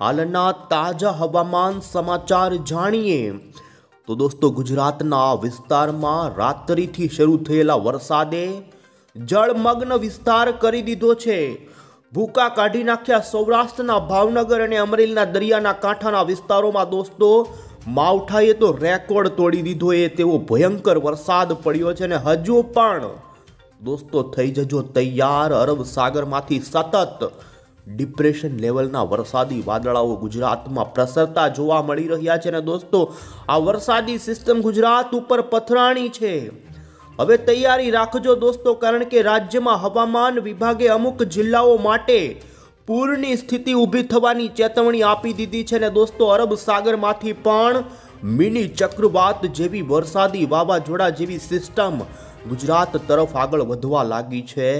હાલના તાજા હવામાન સમાચાર જાણીએ તો દોસ્તો ગુજરાતના વિસ્તારમાં રાત્રિથી શરૂ થયેલા વરસાદે જળમગ્ન વિસ્તાર કરી દીધો છે। ભૂકા કાઢી નાખ્યા સૌરાષ્ટ્રના ભાવનગર અને અમરેલીના દરિયાના કાંઠાના વિસ્તારોમાં દોસ્તો માવઠાએ તો રેકોર્ડ તોડી દીધો એ તેવો ભયંકર વરસાદ પડ્યો છે અને હજુ પણ દોસ્તો થઈ જજો તૈયાર। અરબ સાગરમાંથી સતત ડિપ્રેશન લેવલના વરસાદી વાદળાઓ ગુજરાતમાં પ્રસરતા જોવા મળી રહ્યા છે અને દોસ્તો આ વરસાદી સિસ્ટમ ગુજરાત ઉપર પથરાણી છે। હવે તૈયારી રાખજો દોસ્તો, કારણ કે રાજ્યમાં હવામાન વિભાગે અમુક જિલ્લાઓ માટે પૂરની સ્થિતિ ઊભી થવાની ચેતવણી આપી દીધી છે અને દોસ્તો અરબ સાગરમાંથી પણ મિની ચક્રવાત જેવી વરસાદી વાવાઝોડા જેવી સિસ્ટમ ગુજરાત તરફ આગળ વધવા લાગી છે।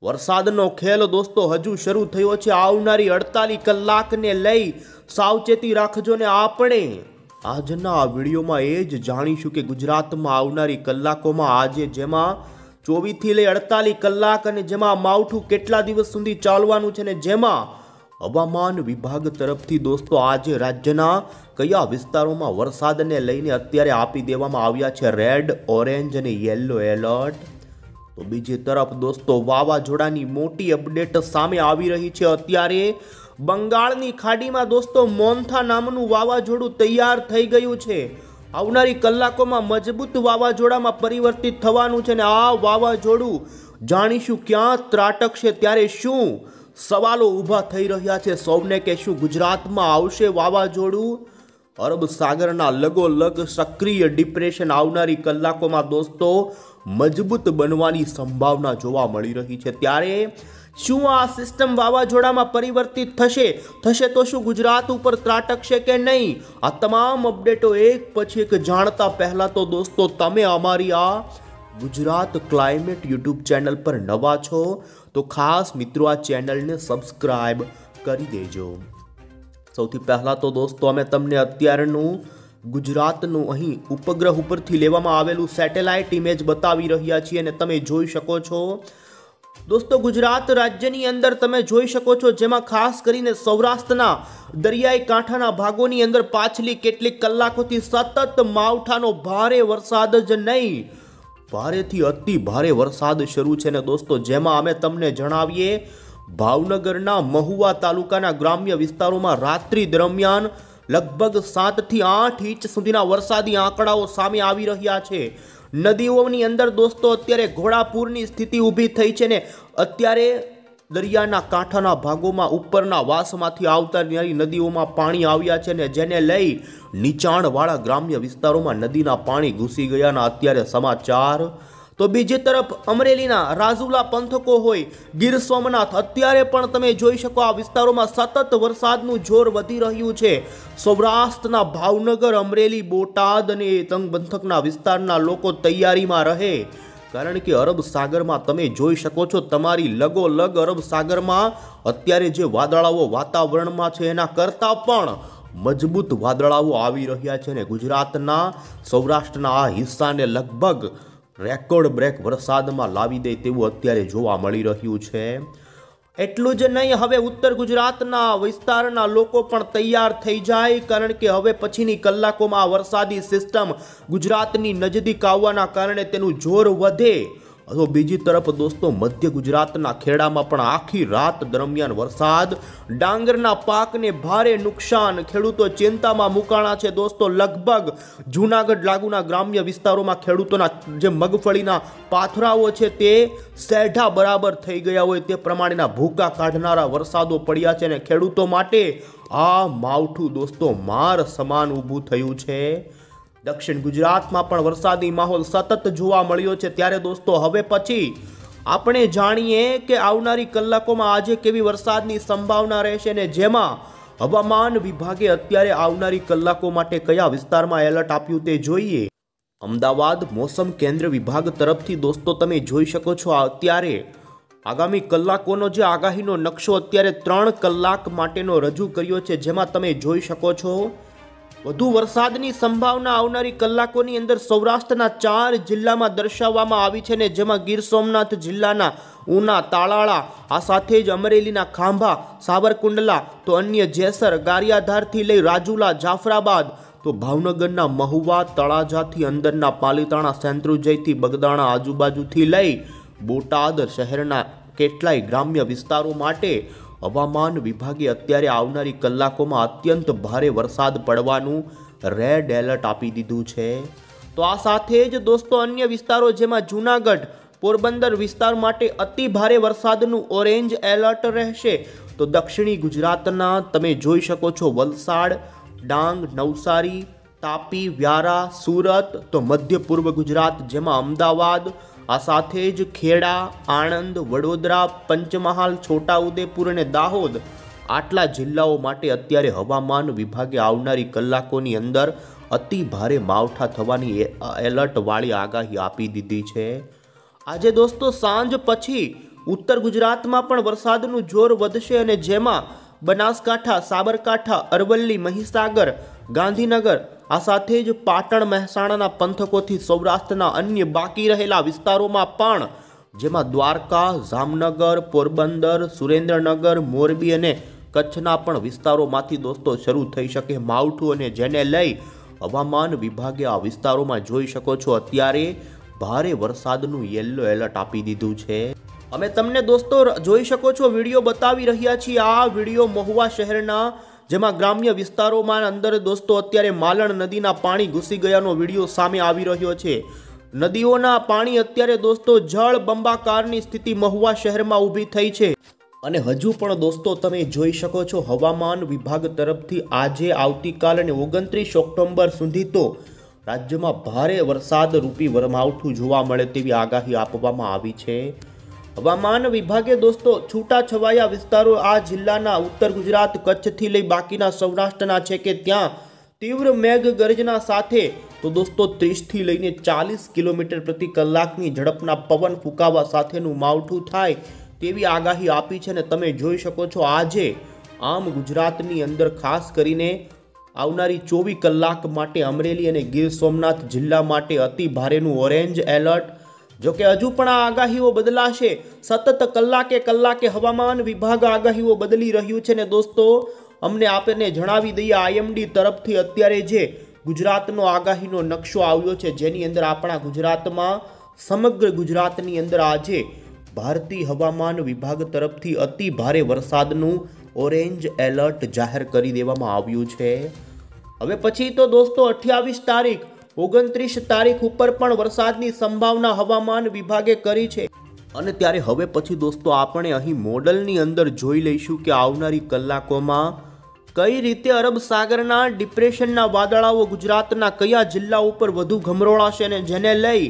વરસાદનો ખેલ દોસ્તો હજુ શરૂ થયો છે। આવનારી 48 કલાકને લઈ સાવચેતી રાખજો ને આપણે આજના આ વિડીયોમાં એ જ જાણીશું કે ગુજરાતમાં આવનારી કલાકોમાં આજે જેમાં 24 થી લઈ 48 કલાક અને જેમાં માવઠું કેટલા દિવસ સુધી ચાલવાનું છે ને જેમાં હવામાન વિભાગ તરફથી દોસ્તો આજે રાજ્યના કયા વિસ્તારોમાં વરસાદને લઈને અત્યારે આપી દેવામાં આવ્યા છે રેડ, ઓરેન્જ અને યેલો એલર્ટ। તો બીજી તરફ દોસ્તો વાવાઝોડાની મોટી અપડેટ સામે આવી રહી છે। અત્યારે બંગાળની ખાડીમાં દોસ્તો મોન્થા નામનું વાવાઝોડું તૈયાર થઈ ગયું છે। આવનારી કલાકોમાં મજબૂત વાવાઝોડામાં પરિવર્તિત થવાનું છે અને આ વાવાઝોડું જાણીશું ક્યાં ત્રાટકશે, ત્યારે શું સવાલો ઊભા થઈ રહ્યા છે સૌને કે શું ગુજરાતમાં આવશે વાવાઝોડું? અરબ સાગરના લગોલગ સક્રિય ડિપ્રેશન આવનારી કલાકોમાં દોસ્તો મજબૂત બનવાની સંભાવના જોવા મળી રહી છે। ત્યારે શું આ સિસ્ટમ વાવાઝોડામાં પરિવર્તિત થશે તો શું ગુજરાત ઉપર ત્રાટકશે કે નહીં? આ તમામ અપડેટો એક પછી એક જાણતા પહેલા તો દોસ્તો તમે અમારી આ ગુજરાત ક્લાઇમેટ યુટ્યુબ ચેનલ પર નવા છો તો ખાસ મિત્રો આ ચેનલને સબસ્ક્રાઇબ કરી દેજો। સૌથી પહેલા તો દોસ્તો અમે તમને અત્યારનું ગુજરાતનું અહીં ઉપગ્રહ ઉપરથી લેવામાં આવેલું સેટેલાઇટ ઇમેજ બતાવી રહ્યા છીએ અને તમે જોઈ શકો છો દોસ્તો ગુજરાત રાજ્યની અંદર તમે જોઈ શકો છો જેમાં ખાસ કરીને સૌરાષ્ટ્રના દરિયાઈ કાંઠાના ભાગોની અંદર પાછલી કેટલીક કલાકોથી સતત માવઠાનો ભારે વરસાદ જ નહીં ભારેથી અતિ ભારે વરસાદ શરૂ છે ને દોસ્તો જેમાં અમે તમને જણાવીએ ભાવનગરના મહુવા તાલુકાના ગ્રામ્ય વિસ્તારોમાં રાત્રિ દરમિયાન લગભગ 7 થી 8 ઇંચ સુધીના વરસાદી આંકડાઓ સામે આવી રહ્યા છે। નદીઓની અંદર દોસ્તો અત્યારે ઘોડાપૂરની સ્થિતિ ઊભી થઈ છે ને અત્યારે દરિયાના કાંઠાના ભાગોમાં ઉપરના વાસમાંથી આવતા નદીઓમાં પાણી આવ્યા છે ને જેને લઈ નીચાણવાળા ગ્રામ્ય વિસ્તારોમાં નદીના પાણી ઘૂસી ગયાના અત્યારે સમાચાર। તો બીજી તરફ અમરેલીના રાજુલા પંથકો હોય, ગીર સોમનાથ અત્યારે પણ તમે જોઈ શકો આ વિસ્તારોમાં સતત વરસાદનું જોર વધી રહ્યું છે। સૌરાષ્ટ્રના ભાવનગર, અમરેલી, બોટાદ અને તંગ પંથકના વિસ્તારના લોકો તૈયારીમાં રહે, કારણ કે અરબ સાગરમાં તમે જોઈ શકો છો તમારી લગોલગ અરબ સાગરમાં અત્યારે જે વાદળાઓ વાતાવરણમાં છે એના કરતાં પણ મજબૂત વાદળાઓ આવી રહ્યા છે ને ગુજરાતના સૌરાષ્ટ્રના આ હિસ્સાને લગભગ રેકોર્ડ બ્રેક વરસાદમાં લાવી દે તેવું અત્યારે જોવા મળી રહ્યું છે। એટલું જ નહીં, હવે ઉત્તર ગુજરાતના વિસ્તારના લોકો પણ તૈયાર થઈ જાય, કારણ કે હવે પછીની કલાકોમાં વરસાદી સિસ્ટમ ગુજરાતની નજીક આવવાના કારણે તેનું જોર વધે। તો બીજી તરફ દોસ્તો મધ્ય ગુજરાતના ખેડામાં પણ આખી રાત દરમિયાન વરસાદ, ડાંગરના પાકને ભારે નુકસાન, ખેડૂતો ચિંતામાં મુકાણા છે દોસ્તો। લગભગ જૂનાગઢ લાગુના ગ્રામ્ય વિસ્તારોમાં ખેડૂતોના જે મગફળીના પાથરાઓ છે તે સેઢા બરાબર થઈ ગયા હોય તે પ્રમાણેના ભૂકા કાઢનારા વરસાદો પડ્યા છે અને ખેડૂતો માટે આ માવઠું દોસ્તો માર સમાન ઊભું થયું છે। દક્ષિણ ગુજરાતમાં પણ વરસાદી માહોલ સતત જોવા મળ્યો છે। ત્યારે દોસ્તો હવે પછી આપણે જાણીએ કે આવનારી કલાકોમાં આજે કેવી વરસાદની સંભાવના રહેશે ને જેમાં હવામાન વિભાગે અત્યારે આવનારી કલાકો માટે કયા વિસ્તારમાં એલર્ટ આપ્યું તે જોઈએ। અમદાવાદ મોસમ કેન્દ્ર વિભાગ તરફથી દોસ્તો તમે જોઈ શકો છો અત્યારે આગામી કલાકોનો જે આગાહીનો નકશો અત્યારે 3 કલાક માટેનો રજૂ કર્યો છે, જેમાં તમે જોઈ શકો છો વધુ વરસાદની સંભાવના આવનારી કલાકોની અંદર સૌરાષ્ટ્રના 4 જિલ્લામાં દર્શાવવામાં આવી છે ને જેમાં ગીર સોમનાથ જિલ્લાના ઉના, તાલાળા, આ સાથે જ અમરેલીના ખાંભા, સાવરકુંડલા, તો અન્ય જેસર, ગારિયાધારથી લઈ રાજુલા, જાફરાબાદ, તો ભાવનગરના મહુવા, તળાજાથી અંદરના પાલીતાણા, શેત્રુંજયથી બગદાણા આજુબાજુથી લઈ બોટાદ શહેરના કેટલાય ગ્રામ્ય વિસ્તારો માટે હવામાન વિભાગે અત્યારે આવનારી કલાકોમાં અત્યંત ભારે વરસાદ પડવાનું રેડ એલર્ટ આપી દીધું છે। તો આ સાથે જ દોસ્તો અન્ય વિસ્તારો જેમાં જૂનાગઢ, પોરબંદર વિસ્તાર માટે અતિ ભારે વરસાદનું ઓરેન્જ એલર્ટ રહેશે। તો દક્ષિણી ગુજરાતના તમે જોઈ શકો છો વલસાડ, ડાંગ, નવસારી, તાપી, વ્યારા, સુરત, તો મધ્ય પૂર્વ ગુજરાત જેમાં અમદાવાદ, આ સાથે જ ખેડા, આણંદ, વડોદરા, પંચમહાલ, છોટાઉદેપુર અને દાહોદ, આટલા જિલ્લાઓ માટે અત્યારે હવામાન વિભાગે આવનારી કલાકોની અંદર અતિ ભારે માવઠા થવાની એલર્ટવાળી આગાહી આપી દીધી છે। આજે દોસ્તો સાંજ પછી ઉત્તર ગુજરાતમાં પણ વરસાદનું જોર વધશે અને જેમાં બનાસકાંઠા, સાબરકાંઠા, અરવલ્લી, મહીસાગર, ગાંધીનગર, આ સાથે જ પાટણ, મહેસાણાના પંથકોથી સૌરાષ્ટ્રના અન્ય બાકી રહેલા વિસ્તારોમાં પણ જેમાં દ્વારકા, જામનગર, પોરબંદર, સુરેન્દ્રનગર, મોરબી અને કચ્છના પણ વિસ્તારોમાંથી દોસ્તો શરૂ થઈ શકે માવઠું, અને જેને લઈ હવામાન વિભાગે આ વિસ્તારોમાં જોઈ શકો છો અત્યારે ભારે વરસાદનું યલો એલર્ટ આપી દીધું છે। અમે તમને દોસ્તો જોઈ શકો છો વિડીયો બતાવી રહ્યા છીએ। આ વિડીયો મહુવા શહેરના જેમાં ગ્રામ્ય વિસ્તારોમાં અંદર દોસ્તો અત્યારે માલણ નદીના પાણી ઘૂસી ગયાનો વિડીયો સામે આવી રહ્યો છે। નદીઓના પાણી અત્યારે દોસ્તો જળ બંબાકારની સ્થિતિ મહુવા શહેરમાં ઊભી થઈ છે અને હજુ પણ દોસ્તો તમે જોઈ શકો છો હવામાન વિભાગ તરફથી આજે, આવતીકાલ અને 29 ઓક્ટોબર સુધી તો રાજ્યમાં ભારે વરસાદ રૂપી માવઠું જોવા મળે તેવી આગાહી આપવામાં આવી છે। હવામાન વિભાગે દોસ્તો છૂટાછવાયા વિસ્તારો આ જિલ્લાના ઉત્તર ગુજરાત, કચ્છથી લઈ બાકીના સૌરાષ્ટ્રના છે કે ત્યાં તીવ્ર મેઘ ગર્જના સાથે તો દોસ્તો 30 થી લઈને 40 કિલોમીટર પ્રતિ કલાકની ઝડપના પવન ફૂંકાવા સાથેનું માવઠું થાય તેવી આગાહી આપી છે। અને તમે જોઈ શકો છો આજે આમ ગુજરાતની અંદર ખાસ કરીને આવનારી 24 કલાક માટે અમરેલી અને ગીર સોમનાથ જિલ્લા માટે અતિ ભારેનું ઓરેન્જ એલર્ટ, જો કે હજુ પણ આ આગાહીઓ બદલાશે। સતત કલાકે હવામાન વિભાગ આગાહીઓ બદલી રહ્યું છે ને દોસ્તો અમને આપને જણાવી દઈએ આઈએમડી તરફથી અત્યારે જે ગુજરાતનો આગાહીનો નકશો આવ્યો છે જેની અંદર આપણા ગુજરાતમાં સમગ્ર ગુજરાતની અંદર આજે ભારતીય હવામાન વિભાગ તરફથી અતિ ભારે વરસાદનું ઓરેન્જ એલર્ટ જાહેર કરી દેવામાં આવ્યું છે। હવે પછી તો દોસ્તો 28 તારીખ, 29 તારીખ ઉપર પણ વરસાદની સંભાવના હવામાન વિભાગે કરી છે અને ત્યારે હવે પછી દોસ્તો આપણે અહીં મોડલની અંદર જોઈ લઈશું કે આવનારી કલાકોમાં કઈ રીતે અરબ સાગરના ડિપ્રેશનના વાદળાઓ ગુજરાતના કયા જિલ્લા ઉપર વધુ ઘમરોળાશે અને જેને લઈ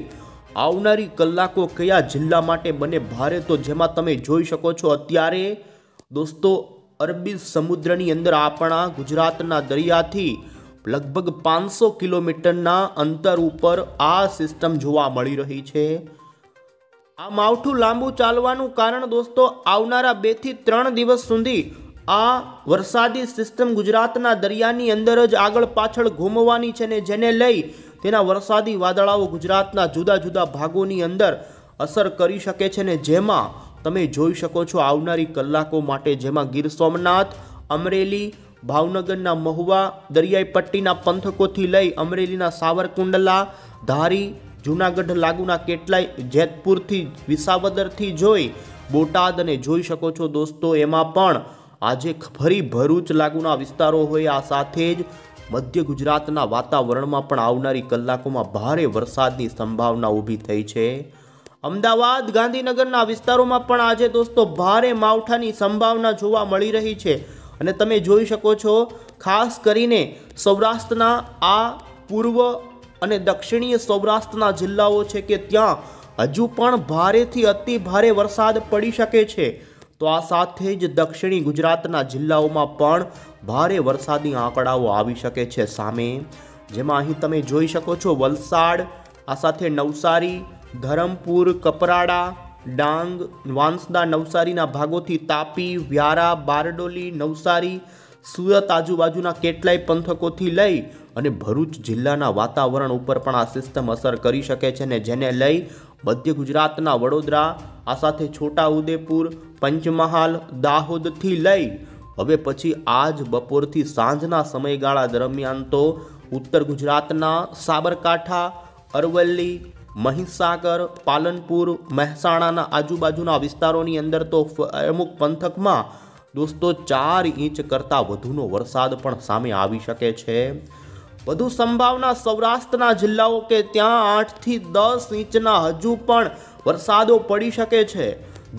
આવનારી કલાકો કયા જિલ્લા માટે બને ભારે, તો જેમાં તમે જોઈ શકો છો અત્યારે દોસ્તો અરબી સમુદ્રની અંદર આપણા ગુજરાતના દરિયાથી લગભગ 500 કિલોમીટરના અંતર ઉપર આ સિસ્ટમ જોવા મળી રહી છે। આ માવઠું લાંબુ ચાલવાનું કારણ દોસ્તો આવનારા 2 થી 3 દિવસ સુધી આ વરસાદી સિસ્ટમ ગુજરાતના દરિયાની અંદર જ આગળ પાછળ ઘૂમવાની છે ને જેને લઈ તેના વરસાદી વાદળાઓ ગુજરાતના જુદા જુદા ભાગોની અંદર અસર કરી શકે છે ને જેમાં તમે જોઈ શકો છો આવનારી કલાકો માટે જેમાં ગીર સોમનાથ, અમરેલી, ભાવનગરના મહુવા, દરિયાઈ પટ્ટીના પંથકોથી લઈ અમરેલીના સાવરકુંડલા, ધારી, જૂનાગઢ લાગુના કેટલાય, જેતપુરથી, વિસાવદરથી જોઈ બોટાદ અને જોઈ શકો છો દોસ્તો એમાં પણ આજે ફરી ભરૂચ લાગુના વિસ્તારો હોય, આ સાથે જ મધ્ય ગુજરાતના વાતાવરણમાં પણ આવનારી કલાકોમાં ભારે વરસાદની સંભાવના ઊભી થઈ છે। અમદાવાદ, ગાંધીનગરના વિસ્તારોમાં પણ આજે દોસ્તો ભારે માવઠાની સંભાવના જોવા મળી રહી છે અને તમે જોઈ શકો છો ખાસ કરીને સૌરાષ્ટ્રના આ પૂર્વ અને દક્ષિણીય સૌરાષ્ટ્રના જિલ્લાઓ છે કે ત્યાં હજુ પણ ભારેથી અતિ ભારે વરસાદ પડી શકે છે। તો આ સાથે જ દક્ષિણી ગુજરાતના જિલ્લાઓમાં પણ ભારે વરસાદી આંકડાઓ આવી શકે છે સામે, જેમાં અહીં તમે જોઈ શકો છો વલસાડ, આ સાથે નવસારી, ધરમપુર, કપરાડા, ડાંગ, વાંસદા, નવસારીના ભાગોથી તાપી, વ્યારા, બારડોલી, નવસારી, સુરત આજુબાજુના કેટલાય પંથકોથી લઈ અને ભરૂચ જિલ્લાના વાતાવરણ ઉપર પણ આ સિસ્ટમ અસર કરી શકે છે ને જેને લઈ મધ્ય ગુજરાતના વડોદરા, આ સાથે છોટાઉદેપુર, પંચમહાલ, દાહોદથી લઈ હવે પછી આજ બપોરથી સાંજના સમયગાળા દરમિયાન તો ઉત્તર ગુજરાતના સાબરકાંઠા, અરવલ્લી, મહીસાગર, પાલનપુર, મહેસાણાના આજુબાજુના વિસ્તારોની અંદર તો અમુક પંથકમાં દોસ્તો 4 ઇંચ કરતાં વધુનો વરસાદ પણ સામે આવી શકે છે. વધુ સંભાવના સૌરાષ્ટ્રના જિલ્લાઓ કે ત્યાં 8 થી 10 ઇંચના હજુ પણ વરસાદો પડી શકે છે.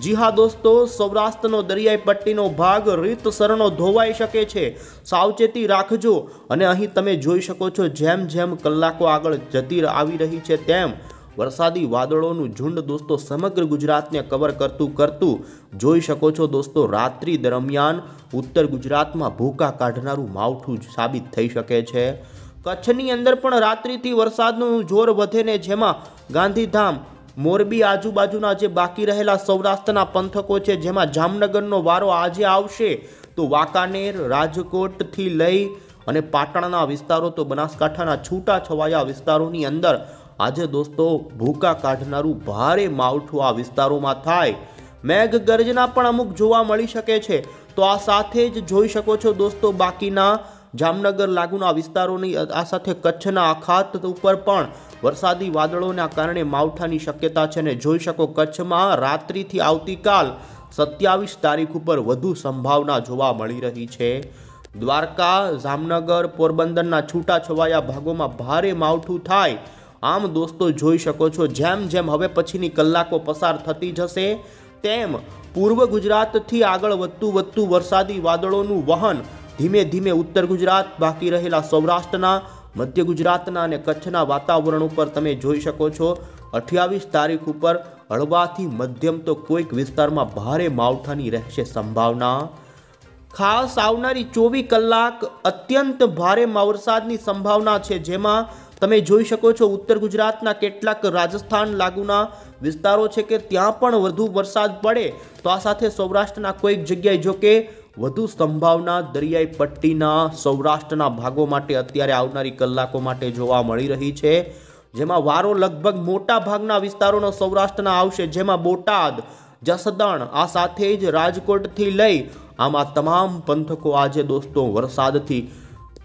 જી હા દોસ્તો, સૌરાષ્ટ્રનો દરિયાઈ પટ્ટીનો ભાગ રીતસરનો ધોવાઈ શકે છે. સાવચેતી રાખજો. અને અહીં તમે જોઈ શકો છો જેમ જેમ કલાકો આગળ જતી આવી રહી છે તેમ વરસાદી વાદળોનું ઝુંડ દોસ્તો સમગ્ર ગુજરાતને કવર કરતું જોઈ શકો છો દોસ્તો. રાત્રિ દરમિયાન ઉત્તર ગુજરાતમાં ભૂકા કાઢનારું માવઠું સાબિત થઈ શકે છે. કચ્છની અંદર પણ રાત્રિથી વરસાદનું જોર વધે ને જેમાં ગાંધીધામ, મોરબી આજુબાજુના જે બાકી રહેલા સૌરાષ્ટ્રના પંથકો છે જેમાં જામનગરનો વારો આજે આવશે તો વાંકાનેર, રાજકોટથી લઈ અને પાટણના વિસ્તારો તો બનાસકાંઠાના છૂટા છવાયા વિસ્તારોની અંદર આજે દોસ્તો ભૂકા કાઢનારું ભારે માવઠું આ વિસ્તારોમાં થાય. મેઘગર્જના પણ અમુક જોવા મળી શકે છે. તો આ સાથે જ જોઈ શકો છો દોસ્તો બાકીના જામનગર લાગુના વિસ્તારોની આ સાથે કચ્છના અખાત ઉપર પણ વરસાદી વાદળોના કારણે માવઠાની શક્યતા છે. ને જોઈ શકો કચ્છમાં રાત્રિથી આવતીકાલ 27 તારીખ ઉપર વધુ સંભાવના જોવા મળી રહી છે. દ્વારકા, જામનગર, પોરબંદરના છૂટાછવાયા ભાગોમાં ભારે માવઠું થાય. આમ દોસ્તો જોઈ શકો છો જેમ જેમ હવે પછીની કલાકો પસાર થતી જશે તેમ પૂર્વ ગુજરાતથી આગળ વધતું વરસાદી વાદળોનું વહન ધીમે ધીમે ઉત્તર ગુજરાત, બાકી રહેલા સૌરાષ્ટ્રના, મધ્ય ગુજરાતના અને કચ્છના વાતાવરણ ઉપર તમે જોઈ શકો છો. 28 તારીખ ઉપર હળવાથી મધ્યમ તો કોઈક વિસ્તારમાં ભારે માવઠાની રહેશે સંભાવના. ખાસ આવનારી 24 કલાક અત્યંત ભારે વરસાદની સંભાવના છે જેમાં તમે જોઈ શકો છો ઉત્તર ગુજરાતના કેટલાક રાજસ્થાન લાગુના વિસ્તારો છે કે ત્યાં પણ વધુ વરસાદ પડે. તો આ સાથે સૌરાષ્ટ્રના કોઈક જગ્યાએ જો કે વધુ સંભાવના દરિયાઈ પટ્ટીના સૌરાષ્ટ્રના ભાગો માટે અત્યારે આવનારી કલાકો માટે જોવા મળી રહી છે જેમાં વારો લગભગ મોટા ભાગના વિસ્તારોનો સૌરાષ્ટ્રના આવશે જેમાં બોટાદ, જસદણ, આ સાથે જ રાજકોટથી લઈ આમાં તમામ પંથકો આજે દોસ્તો વરસાદથી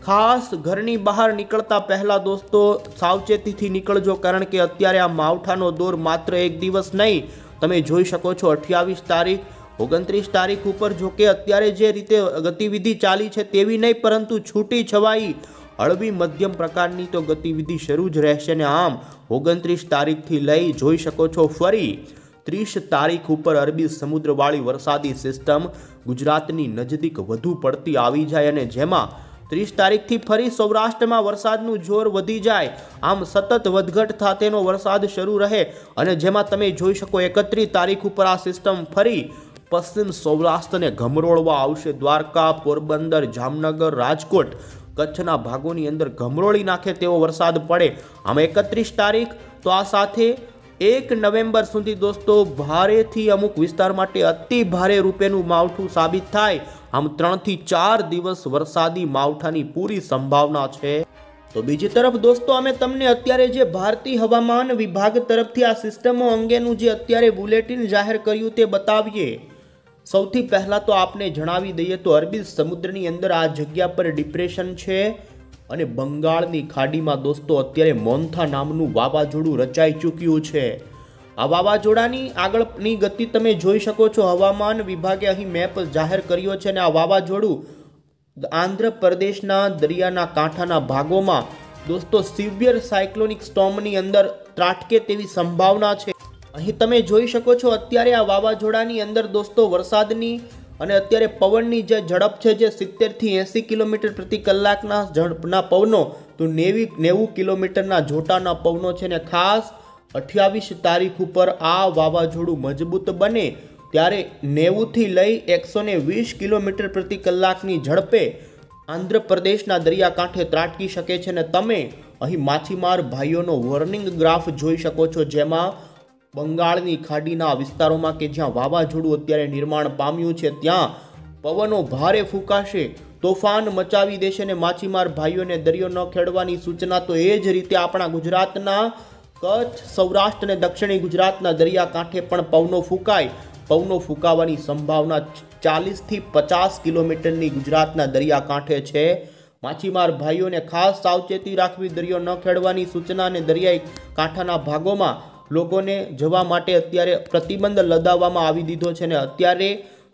ખાસ ઘરની બહાર નીકળતા પહેલા દોસ્તો સાવચેતીથી નીકળજો કારણ કે અત્યારે આ માવઠાનો દોર માત્ર એક દિવસ નહીં તમે જોઈ શકો છો 28 તારીખ 29 તારીખ ઉપર જો કે અત્યારે જે રીતે ગતિવિધિ ચાલી છે તેવી નહીં પરંતુ છૂટી છવાઈ હળવી મધ્યમ પ્રકારની તો ગતિવિધિ શરૂ જ રહેશે ને આમ 29 તારીખથી લઈ જોઈ શકો છો ફરી 30 તારીખ ઉપર અરબી સમુદ્રવાળી વરસાદી સિસ્ટમ ગુજરાતની નજીક વધુ પડતી આવી જાય અને જેમાં 30 તારીખથી ફરી સૌરાષ્ટ્રમાં વરસાદનું જોર વધી જાય. આમ સતત વધઘટ સાથેનો વરસાદ શરૂ રહે અને જેમાં તમે જોઈ શકો 31 તારીખ ઉપર આ સિસ્ટમ ફરી પશ્ચિમ સૌરાષ્ટ્રને ગમરોળવા આવશે. દ્વારકા, પોરબંદર, જામનગર, રાજકોટ, કચ્છના ભાગોની અંદર ગમરોળી નાખે તેવો વરસાદ પડે. આમ 31 તારીખ તો આ સાથે 1 નવેમ્બર સુધી દોસ્તો ભારેથી અમુક વિસ્તાર માટે અતિ ભારે રૂપેનું માવઠું સાબિત થાય. આમ 3 થી 4 દિવસ વરસાદી માવઠાની પૂરી સંભાવના છે. તો બીજી તરફ દોસ્તો અમે તમને અત્યારે જે ભારતીય હવામાન વિભાગ તરફથી આ સિસ્ટમો અંગેનું જે અત્યારે બુલેટિન જાહેર કર્યું તે બતાવીએ. સૌથી પહેલાં તો આપને જણાવી દઈએ તો અરબી સમુદ્રની અંદર આ જગ્યા પર ડિપ્રેશન છે અને બંગાળની ખાડીમાં દોસ્તો અત્યારે મોન્થા નામનું વાવાઝોડું રચાઈ ચૂક્યું છે. આ વાવાઝોડાની આગળની ગતિ તમે જોઈ શકો છો. હવામાન વિભાગે અહીં મેપ જાહેર કર્યો છે અને આ વાવાઝોડું આંધ્રપ્રદેશના દરિયાના કાંઠાના ભાગોમાં દોસ્તો સિવિયર સાયક્લોનિક સ્ટોર્મની અંદર ત્રાટકે તેવી સંભાવના છે. અહીં તમે જોઈ શકો છો અત્યારે આ વાવાઝોડાની અંદર દોસ્તો વરસાદની અને અત્યારે પવનની જે ઝડપ છે જે 70 થી 80 કિલોમીટર પ્રતિ કલાકના ઝડપના પવનો તો 90 કિલોમીટરના જોટાના પવનો છે ને ખાસ 28 તારીખ ઉપર આ વાવાઝોડું મજબૂત બને ત્યારે 90 થી લઈ 120 કિલોમીટર પ્રતિ કલાકની ઝડપે આંધ્રપ્રદેશના દરિયાકાંઠે ત્રાટકી શકે છે અને તમે અહીં માછીમાર ભાઈઓનો વોર્નિંગ ગ્રાફ જોઈ શકો છો જેમાં બંગાળની ખાડીના વિસ્તારોમાં કે જ્યાં વાવાઝોડું અત્યારે નિર્માણ પામ્યું છે ત્યાં પવનો ભારે ફૂંકાશે, તોફાન મચાવી દેશે અને માછીમાર ભાઈઓને દરિયો ન ખેડવાની સૂચના. તો એ જ રીતે આપણા ગુજરાતના કચ્છ, સૌરાષ્ટ્ર અને દક્ષિણી ગુજરાતના દરિયાકાંઠે પણ પવનો ફૂંકાય. પવનો ફૂંકાવાની સંભાવના 40 થી 50 કિલોમીટરની ગુજરાતના દરિયાકાંઠે છે. માછીમાર ભાઈઓને ખાસ સાવચેતી રાખવી, દરિયો ન ખેડવાની સૂચના અને દરિયાઈ કાંઠાના ભાગોમાં લોકોને જવા માટે અત્યારે પ્રતિબંધ લદાવવામાં આવી દીધો છે. અને અત્યારે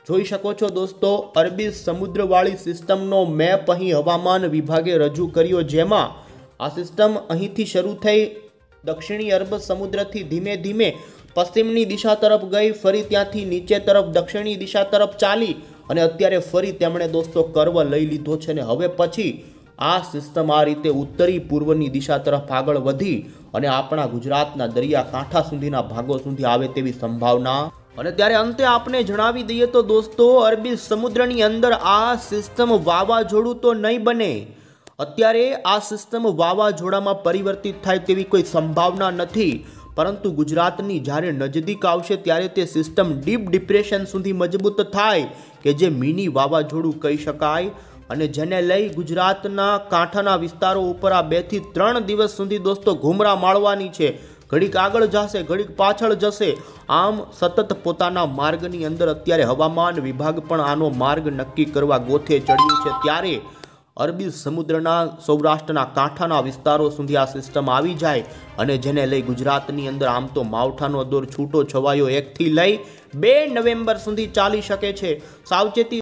જોઈ શકો છો દોસ્તો, અરબી સમુદ્રવાળી સિસ્ટમનો મેપ અહીં હવામાન વિભાગે રજૂ કર્યો, જેમાં આ સિસ્ટમ અહીંથી શરૂ થઈ દક્ષિણી અરબ સમુદ્રથી ધીમે ધીમે પશ્ચિમની દિશા તરફ ગઈ, ફરી ત્યાંથી નીચે તરફ દક્ષિણી દિશા તરફ ચાલી અને અત્યારે ફરી તેમણે દોસ્તો કર્વ લઈ લીધો છે. ને હવે પછી આ સિસ્ટમ આ રીતે ઉત્તરી પૂર્વની દિશા તરફ આગળ વધી અને આપણા ગુજરાતના દરિયાકાંઠા સુધીના ભાગો સુધી આવે તેવી સંભાવના. અને ત્યારે અંતે આપને જણાવી દઈએ તો દોસ્તો, અરબી સમુદ્રની અંદર આ સિસ્ટમ વાવાઝોડું તો નહીં બને. અત્યારે આ સિસ્ટમ વાવાઝોડામાં પરિવર્તિત થાય તેવી કોઈ સંભાવના નથી, પરંતુ ગુજરાતની જ્યારે નજદીક આવશે ત્યારે તે સિસ્ટમ ડીપ ડિપ્રેશન સુધી મજબૂત થાય કે જે મિની વાવાઝોડું કહી શકાય. અને જેને લઈ ગુજરાતના કાંઠાના વિસ્તારો ઉપર આ 2 થી 3 દિવસ સુધી દોસ્તો ઘૂમરા માળવાની છે. ઘડીક આગળ જશે, ઘડીક પાછળ જશે, આમ સતત પોતાના માર્ગની અંદર અત્યારે હવામાન વિભાગ પણ આનો માર્ગ નક્કી કરવા ગોથે ચડ્યું છે. ત્યારે અરબી સમુદ્રના સૌરાષ્ટ્રના કાંઠાના વિસ્તારો સુધી આ સિસ્ટમ આવી જાય અને જેને લઈ ગુજરાતની અંદર આમ તો માવઠાનો દોર છૂટો છવાયો 1 થી લઈ 2 નવેમ્બર સુધી ચાલી શકે છે. સાવચેતી